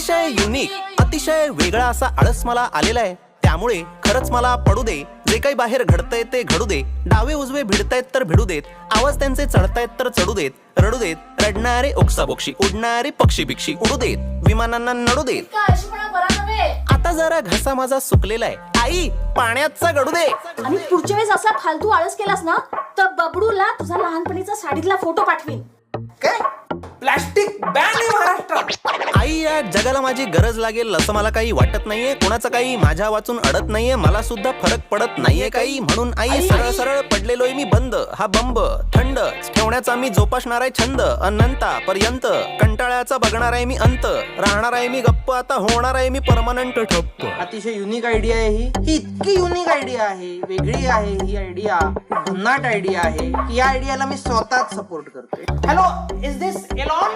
अतिशय युनिक, अतिशय वेगळा असा आळस मला आलेला आहे. त्यामुळे खरंच मला पडू दे, जे काही बाहेर घडतंय ते घडू दे. डावे उजवे भिडतायत तर भिडू देत, आवाज त्यांचे चढतायत तर चढू देत. रडू देत रडणारे ओक्साबोक्षी, उडणारे पक्षी बिक्षी उडू देत, विमानांना नडू देत. आता जरा घसा माझा सुकलेला आहे, आई पाण्याचा गडू दे. आणि पुढच्या वेळेस असा फालतू आळस केलास ना तर बबडूला तुझा लहानपणीचा साडीतला फोटो पाठवीन. काय प्लास्टिक बॅन आहे महाराष्ट्रात. आई, या जगाला माझी गरज लागेल असं मला काही वाटत नाहीये. कोणाचं काही माझ्या वाचून अडत नाहीये, मला सुद्धा फरक पडत नाहीये काही. म्हणून आई सरळ सरळ पडलेलोय मी बंद. हा बंब थंड ठेवण्याचा मी जोपासणार आहे छंद. अनंतापर्यंत कंटाळ्याचा बघणार आहे मी अंत. राहणार आहे मी गप्प, आता होणार आहे मी परमनंट ठप्प. अतिशय युनिक आयडिया आहे ही इतकी युनिक आयडिया आहे, वेगळी आहे ही आयडिया, भन्नाट आयडिया आहे की या आयडियाला मी स्वतःच सपोर्ट करतोय. Hello, is this Elon?